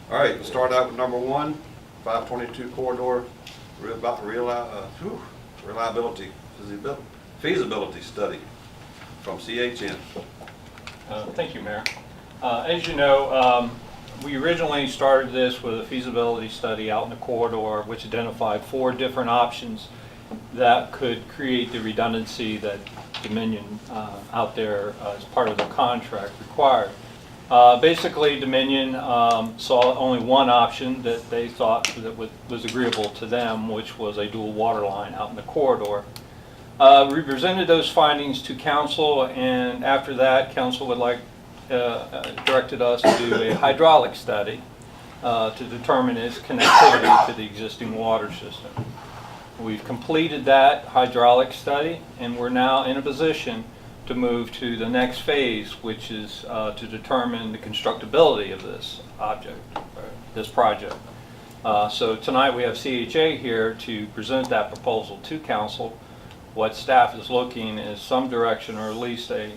All right, let's start out with number 1, 522 corridor, reliability, feasibility study from CHN. Thank you, Mayor. As you know, we originally started this with a feasibility study out in the corridor, which identified 4 different options that could create the redundancy that Dominion out there as part of the contract required. Basically, Dominion saw only one option that they thought that was agreeable to them, which was a dual water line out in the corridor. We presented those findings to council, and after that, council directed us to do a hydraulic study to determine its connectivity to the existing water system. We've completed that hydraulic study, and we're now in a position to move to the next phase, which is to determine the constructability of this project. So tonight we have CHA here to present that proposal to council. What staff is looking is some direction, or at least a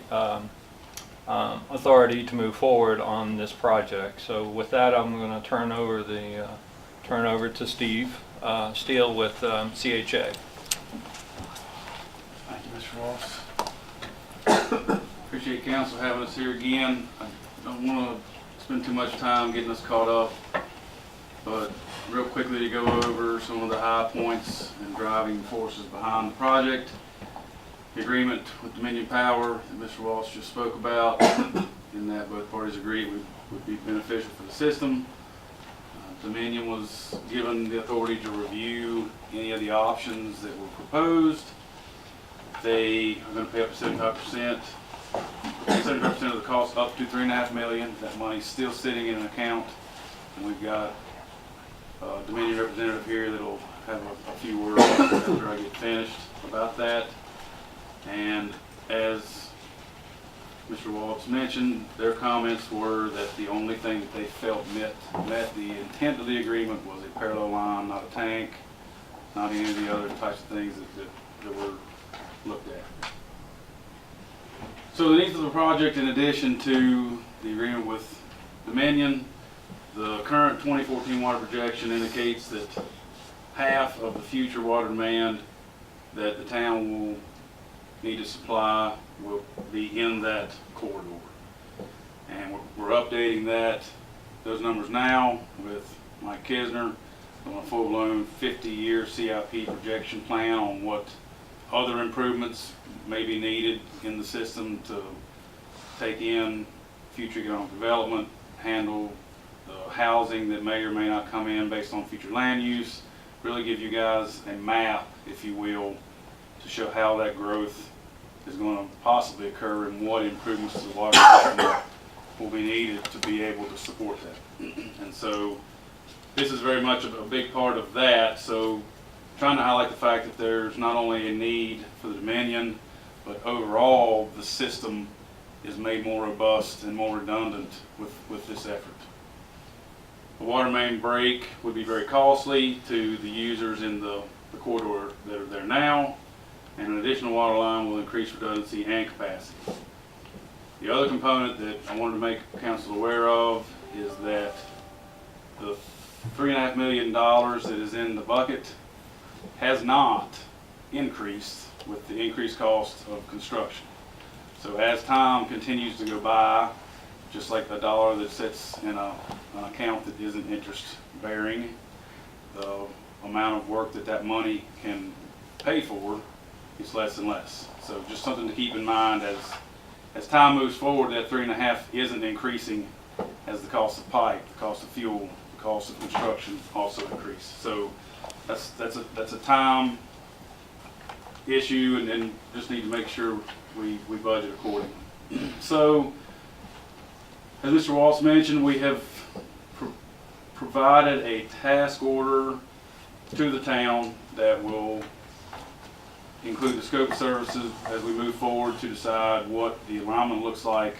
authority to move forward on this project. So with that, I'm going to turn over to Steve Steele with CHA. Thank you, Mr. Ross. Appreciate council having us here again. I don't want to spend too much time getting us caught up, but real quickly to go over some of the high points and driving forces behind the project. The agreement with Dominion Power that Mr. Walsh just spoke about, in that both parties agreed would be beneficial for the system. Dominion was given the authority to review any of the options that were proposed. They are going to pay up to 75% of the cost, up to $3.5 million. That money's still sitting in an account, and we've got a Dominion representative here that'll have a few words after I get finished about that. And as Mr. Waltz mentioned, their comments were that the only thing that they felt met the intent of the agreement was a parallel line, not a tank, not any of the other types of things that were looked at. So the needs of the project, in addition to the agreement with Dominion, the current 2014 water projection indicates that half of the future water demand that the town will need to supply will be in that corridor. And we're updating those numbers now with Mike Kisner on a full-blown 50-year CIP projection plan on what other improvements may be needed in the system to take in future economic development, handle the housing that may or may not come in based on future land use, really give you guys a map, if you will, to show how that growth is going to possibly occur and what improvements to the water system will be needed to be able to support that. And so this is very much a big part of that. So trying to highlight the fact that there's not only a need for the Dominion, but overall the system is made more robust and more redundant with this effort. A water main break would be very costly to the users in the corridor that are there now, and an additional water line will increase redundancy and capacity. The other component that I wanted to make council aware of is that the $3.5 million that is in the bucket has not increased with the increased cost of construction. So as time continues to go by, just like the dollar that sits in an account that isn't interest bearing, the amount of work that money can pay for is less and less. So just something to keep in mind as time moves forward, that 3.5 isn't increasing as the cost of pipe, the cost of fuel, the cost of construction also increase. So that's a time issue, and then just need to make sure we budget accordingly. So as Mr. Waltz mentioned, we have provided a task order to the town that will include the scope of services as we move forward to decide what the alignment looks like,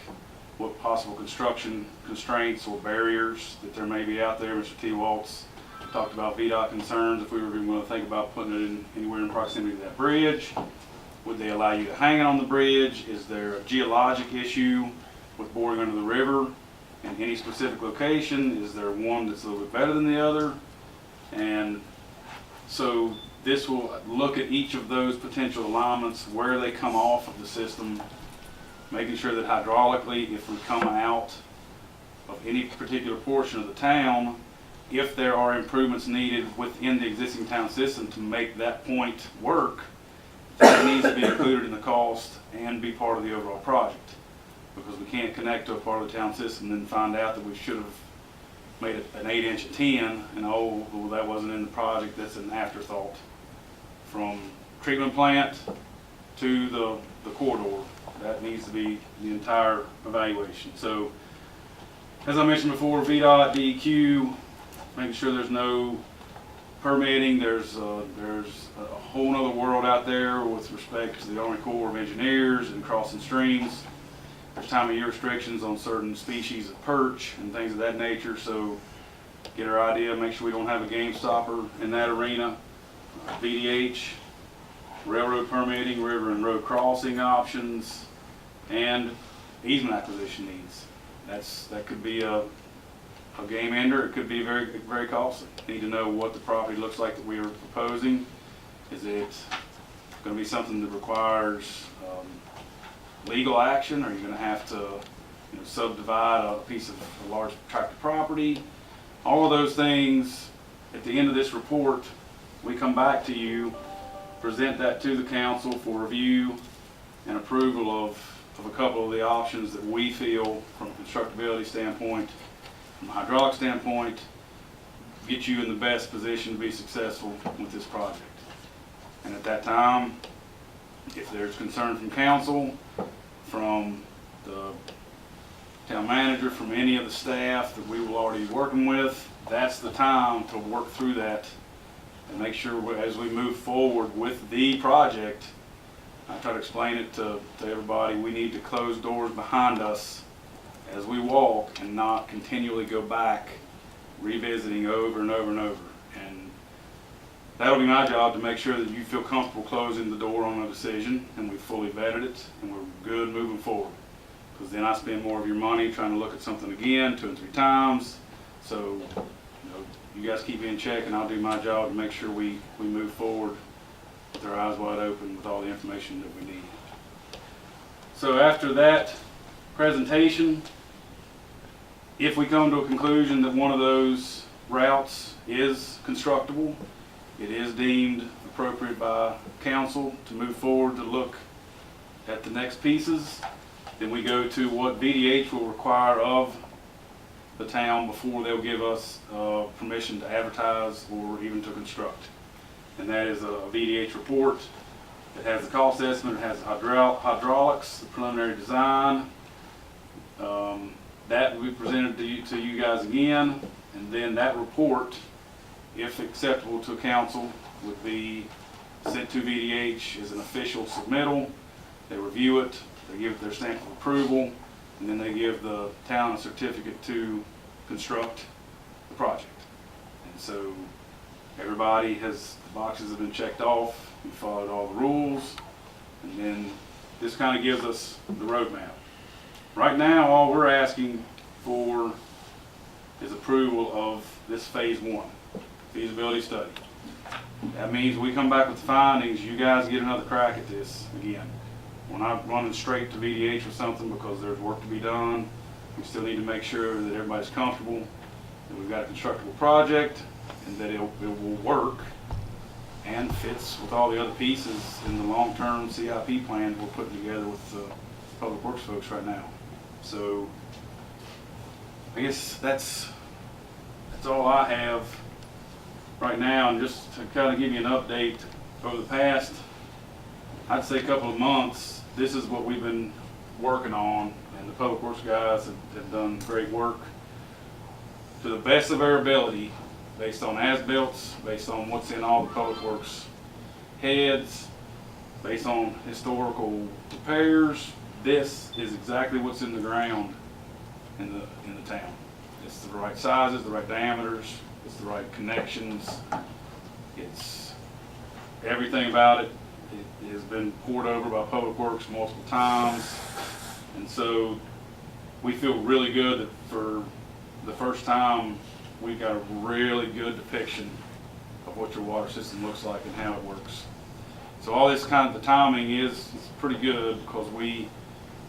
what possible construction constraints or barriers that there may be out there. Mr. T. Waltz talked about VDOT concerns, if we were even going to think about putting it in anywhere in proximity to that bridge. Would they allow you to hang it on the bridge? Is there a geologic issue with boring under the river? in any specific location? Is there one that's a little bit better than the other? And so this will look at each of those potential alignments, where they come off of the system, making sure that hydraulically, if we come out of any particular portion of the town, if there are improvements needed within the existing town system to make that point work, that needs to be included in the cost and be part of the overall project. Because we can't connect to a part of the town system and then find out that we should have made it an 8-inch at 10, and oh, well, that wasn't in the project, that's an afterthought. From treatment plant to the corridor, that needs to be the entire evaluation. So, as I mentioned before, VDOT, DEQ, making sure there's no permitting. There's a whole other world out there with respect to the Army Corps of Engineers and crossing streams. There's time of year restrictions on certain species of perch and things of that nature. So get our idea, make sure we don't have a game stopper in that arena. VDH, railroad permitting, river and road crossing options, and easement acquisition needs. That could be a game ender. It could be very, very costly. Need to know what the property looks like that we are proposing. Is it going to be something that requires legal action? Are you going to have to subdivide a piece of a large tract of property? All of those things, at the end of this report, we come back to you, present that to the council for review and approval of a couple of the options that we feel from a constructability standpoint, from a hydraulic standpoint, get you in the best position to be successful with this project. And at that time, if there's concern from council, from the town manager, from any of the staff that we will already be working with, that's the time to work through that and make sure as we move forward with the project, I try to explain it to everybody, we need to close doors behind us as we walk and not continually go back revisiting over and over and over. And that'll be my job, to make sure that you feel comfortable closing the door on a decision and we've fully vetted it and we're good moving forward. Because then I spend more of your money trying to look at something again 2 and 3 times. So you guys keep me in check and I'll do my job to make sure we move forward with our eyes wide open with all the information that we need. So after that presentation, if we come to a conclusion that one of those routes is constructible, it is deemed appropriate by council to move forward to look at the next pieces, then we go to what VDH will require of the town before they'll give us permission to advertise or even to construct. And that is a VDH report. It has the cost estimate, it has the hydraulics, the preliminary design. That will be presented to you guys again, and then that report, if acceptable to council, would be sent to VDH as an official submittal. They review it, they give it their stamp of approval, and then they give the town a certificate to construct the project. And so everybody has, the boxes have been checked off, we followed all the rules, and then this kind of gives us the roadmap. Right now, all we're asking for is approval of this phase 1, feasibility study. That means we come back with the findings, you guys get another crack at this again. We're not running straight to VDH or something because there's work to be done. We still need to make sure that everybody's comfortable, that we've got a constructible project, and that it will work and fits with all the other pieces in the long-term CIP plan we're putting together with the Public Works folks right now. So I guess that's all I have right now. And just to kind of give you an update, over the past, I'd say, couple of months, this is what we've been working on, and the Public Works guys have done great work to the best of our ability, based on as-builts, based on what's in all the Public Works heads, based on historical repairs. This is exactly what's in the ground in the town. It's the right sizes, the right diameters, it's the right connections. It's everything about it. It has been poured over by Public Works multiple times, and so we feel really good that for the first time, we've got a really good depiction of what your water system looks like and how it works. So all this kind of, the timing is pretty good because we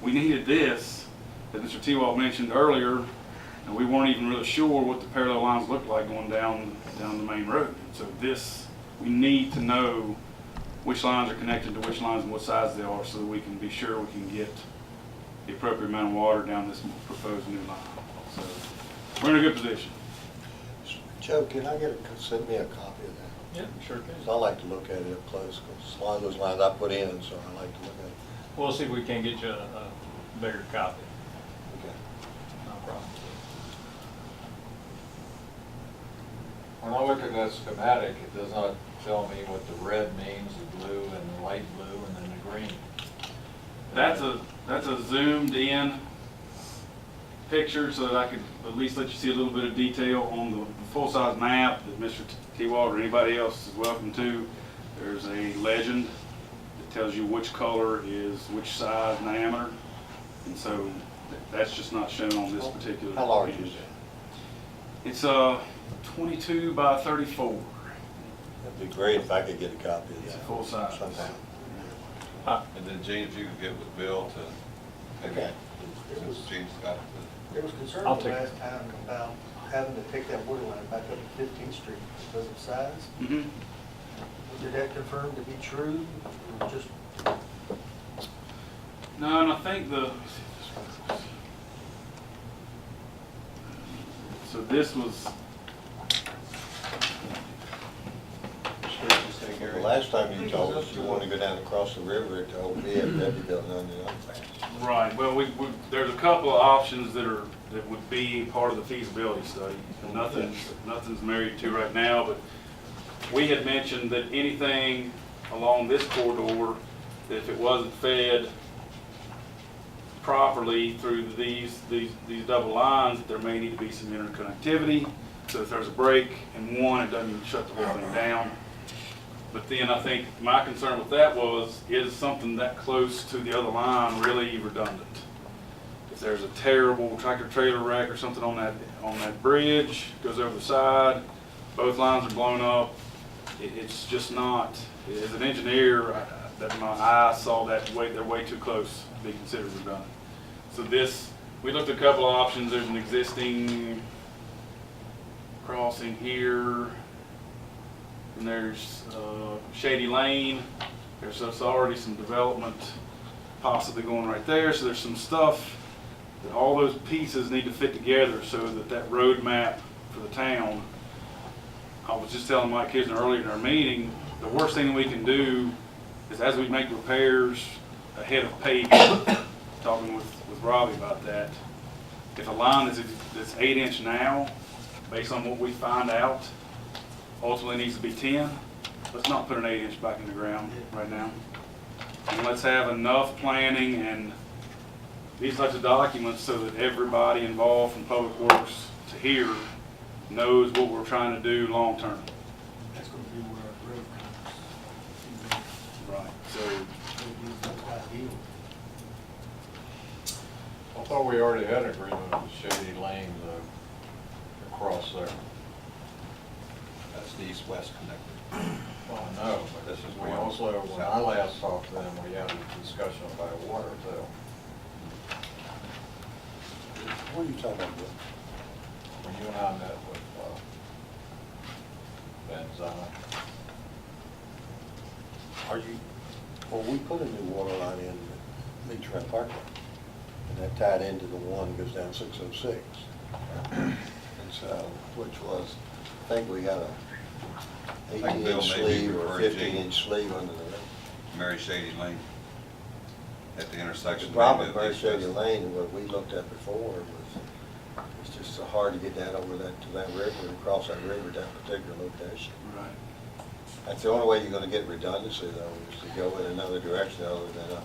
needed this, as Mr. T-Wall mentioned earlier, and we weren't even really sure what the parallel lines looked like going down the main road. So this, we need to know which lines are connected to which lines and what size they are so that we can be sure we can get the appropriate amount of water down this proposed new line. So we're in a good position. Joe, can I send me a copy of that? Yeah, sure can. 'Cause I like to look at it up close, because a lot of those lines I put in, so I like to look at it. We'll see if we can get you a bigger copy. Okay. No problem. When I look at that schematic, it does not tell me what the red means, the blue and the light blue and then the green. That's a zoomed in picture so that I could at least let you see a little bit of detail on the full-size map that Mr. T-Wall or anybody else is welcome to. There's a legend that tells you which color is which size diameter, and so that's just not shown on this particular. How large is it? It's 22 by 34. It'd be great if I could get a copy of It's a that. full size. Sometime. And then Gene, if you could get with Bill to, maybe, Okay. since Gene's got it. There was concern I'll the take last time about having to pick that water line back up to 15th Street because of size. Mm-hmm. Did that confirm to be true, or just? No, and I think so this was, The last time you told us you wanted to go down across the river to old VFW building on the underpass. right, well, there's a couple of options that would be part of the feasibility study. And nothing's married to right now, but we had mentioned that anything along this corridor, that if it wasn't fed properly through these double lines, that there may need to be some interconnectivity. So if there's a break in one, it doesn't shut the whole thing down. But then I think my concern with that is something that close to the other line really redundant? If there's a terrible tractor trailer wreck or something on that bridge, goes over the side, both lines are blown up, it's just not, as an engineer, my eye saw that they're way too close to be considered redundant. So we looked at a couple of options. There's an existing crossing here, and there's Shady Lane. There's already some development possibly going right there. So there's some stuff that all those pieces need to fit together so that road map for the town. I was just telling Mike Kisner earlier in our meeting, the worst thing we can do is as we make repairs ahead of paving, talking with Robbie about that, if a line that's 8-inch now, based on what we find out, ultimately needs to be 10, let's not put an 8-inch back in the ground right now. And let's have enough planning and these types of documents so that everybody involved from Public Works to here knows what we're trying to do long term. That's going to be where our road comes. Right. So It'll be ideal. I thought we already had an agreement with Shady Lane across there. That's the EastWest Connector. Well, I know, but this is, we also, when I last talked to them, we had a discussion about water too. What are you talking about, Bill? When you and I met with Ben Zana. Well, we put a new water line in Beachfront Parkway, and that tied into the one that goes down 606. And so, which was, I think we got a think Bill 18-inch may be sleeve or referring to 15-inch sleeve under the road. Mary Shady Lane at the intersection. The problem with Mary Shady Lane, and what we looked at before, was it's just so hard to get down over to that river and cross that river at that particular location. right. That's the only way you're gonna get redundancy though, is to go in another direction other than a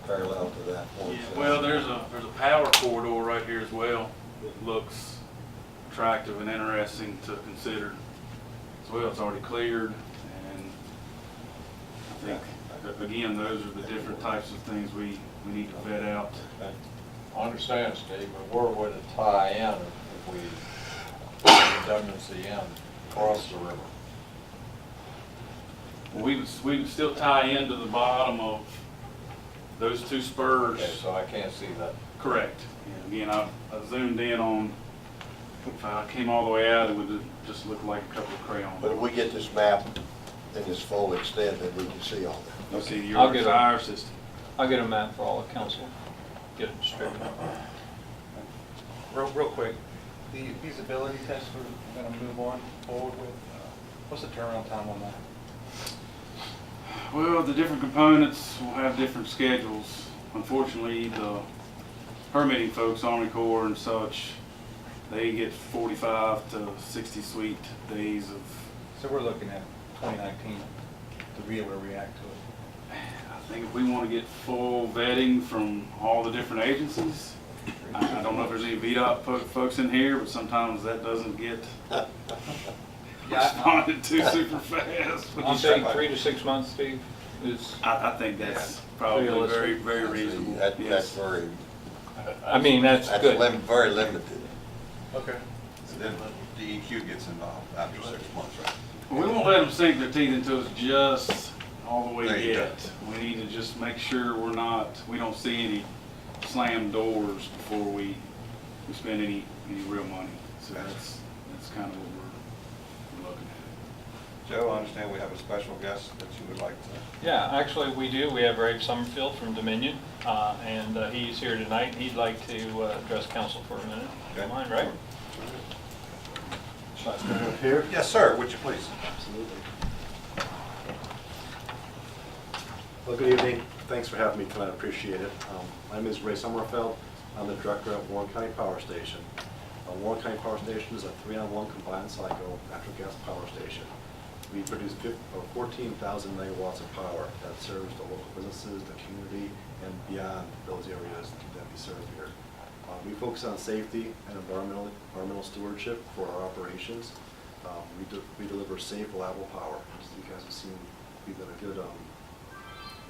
parallel to that one. Yeah, well, there's a power corridor right here as well that looks attractive and interesting to consider as well. It's already cleared, and I think, again, those are the different types of things we need to vet out. Okay. I understand, Steve, but where would it tie in if we put redundancy in across the river? We would still tie into the bottom of those two spurs. Okay, so I can't see that. Correct. And again, I zoomed in on, if I came all the way out, it would just look like a couple of crayons. But if we get this map in this full extent, then we can see all that. You see I'll your get fire system. I'll get a map for all the council, get it distributed. Real quick, the feasibility test we're gonna move on forward with, what's the turnaround time on that? Well, the different components will have different schedules. Unfortunately, the permitting folks, Army Corps and such, they get 45 to 60 sweet days of, So we're looking at 2019 to be able to react to it. I think if we want to get full vetting from all the different agencies, I don't know if there's any VDOT folks in here, but sometimes that doesn't get responded to super fast. Would you say 3 to 6 months, Steve? Is, I think that's probably Realistic. very, very reasonable. That's Yes. very, I mean, that's good. very limited. Okay. And then DEQ gets involved after 6 months, right? We won't let them sink their teeth into us just all the way There you go. yet. We need to just make sure we don't see any slammed doors before we spend any real money. So that's kind of what we're looking at. Joe, I understand we have a special guest that you would like to. Yeah, actually, we do. We have Ray Summerfield from Dominion, and he's here tonight. He'd like to address council for a minute. Okay. Don't mind, right? Here? Yes, sir, would you please? Absolutely. Well, good evening. Thanks for having me tonight. I appreciate it. My name is Ray Summerfeld. I'm the director at Warren County Power Station. Warren County Power Station is a 3-on-1 combined cycle natural gas power station. We produce 14,000 megawatts of power that serves the local businesses, the community, and beyond those areas that we serve here. We focus on safety and environmental stewardship for our operations. We deliver safe, reliable power. As you guys have seen, we've been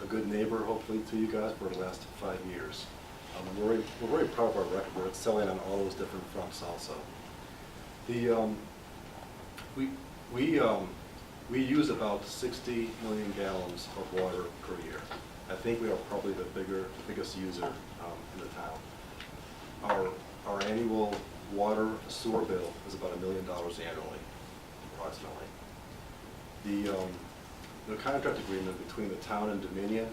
a good neighbor, hopefully, to you guys for the last 5 years. We're very proud of our record. We're excelling on all those different fronts also. We use about 60 million gallons of water per year. I think we are probably the biggest user in the town. Our annual water sewer bill is about $1 million annually, approximately. The contract agreement between the town and Dominion,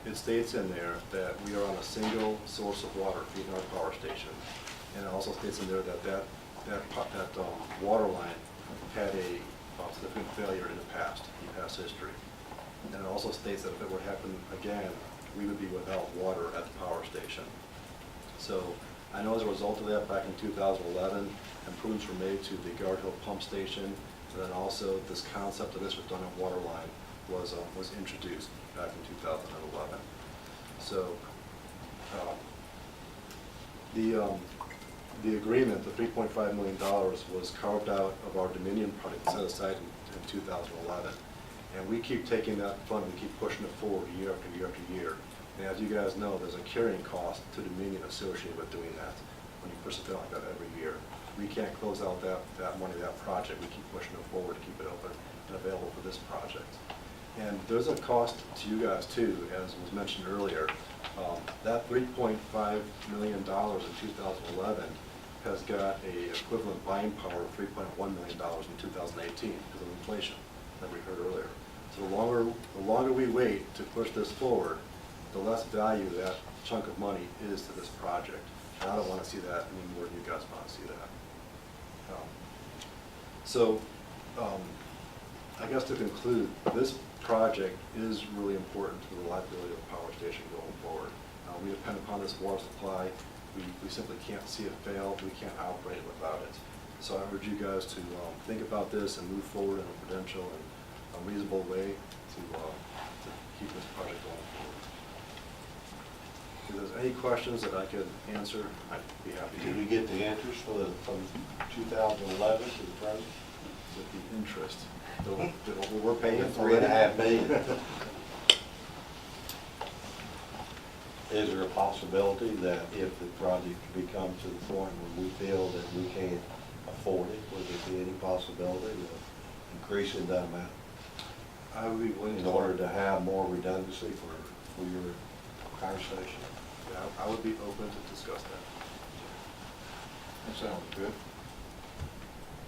it states in there that we are on a single source of water feeding our power station. And it also states in there that water line had a significant failure in past history. And it also states that if it would happen again, we would be without water at the power station. So I know as a result of that, back in 2011, improvements were made to the Guard Hill pump station, and then also this concept of this redundant water line was introduced back in 2011. So the agreement, the $3.5 million, was carved out of our Dominion project set aside in 2011. And we keep taking that fund, we keep pushing it forward year after year after year. And as you guys know, there's a carrying cost to Dominion associated with doing that when you push it down like that every year. We can't close out that money, that project. We keep pushing it forward to keep it open and available for this project. And there's a cost to you guys too, as was mentioned earlier. That $3.5 million in 2011 has got a equivalent buying power of $3.1 million in 2018 because of inflation that we heard earlier. So the longer we wait to push this forward, the less value that chunk of money is to this project. And I don't want to see that any more than you guys want to see that. I guess to conclude, this project is really important to the reliability of the power station going forward. We depend upon this water supply. We simply can't see it fail. We can't operate it without it. So I urge you guys to think about this and move forward in a prudential and a reasonable way to keep this project going forward. If there's any questions that I could answer, I'd be happy to. Did we get the answers from 2011 to the present? With the interest, we're paying $3.5 million. Is there a possibility that if the project becomes to the point where we feel that we can't afford it, would there be any possibility of increasing that amount I would be willing in to. order to have more redundancy for your power station? Yeah, I would be open to discuss that. That sounds good.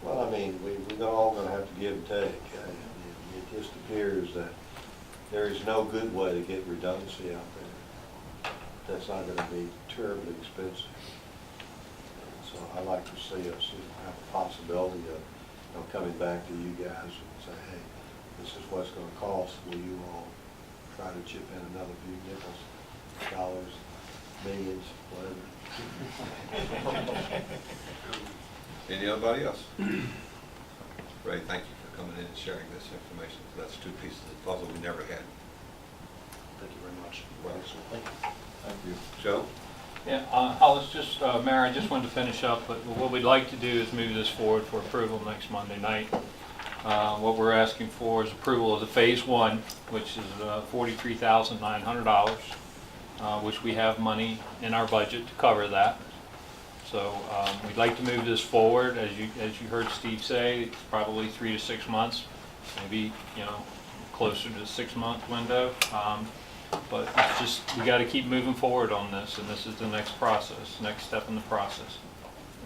Well, I mean, we're all gonna have to give and take. It just appears that there is no good way to get redundancy out there. That's not gonna be terribly expensive. So I'd like to see us have a possibility of, coming back to you guys and say, hey, this is what it's gonna cost. Will you all try to chip in another few nickels, dollars, millions, whatever? Anybody else? Ray, thank you for coming in and sharing this information. That's two pieces of the puzzle we never had. Thank you very much. Well, Thank you. Joe? Yeah, I was just, Mayor, I just wanted to finish up, but what we'd like to do is move this forward for approval next Monday night. What we're asking for is approval of the Phase 1, which is $43,900, which we have money in our budget to cover that. So we'd like to move this forward. As you heard Steve say, it's probably 3 to 6 months, maybe, closer to the 6-month window. But it's just, we got to keep moving forward on this, and this is the next next step in the process,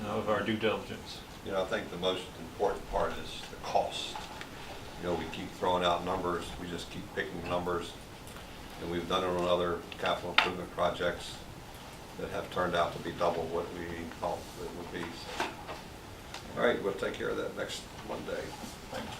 of our due diligence. I think the most important part is the cost. We keep throwing out numbers, we just keep picking numbers, and we've done it on other capital improvement projects that have turned out to be double what we thought it would be. So, all right, we'll take care of that next Monday. Thanks.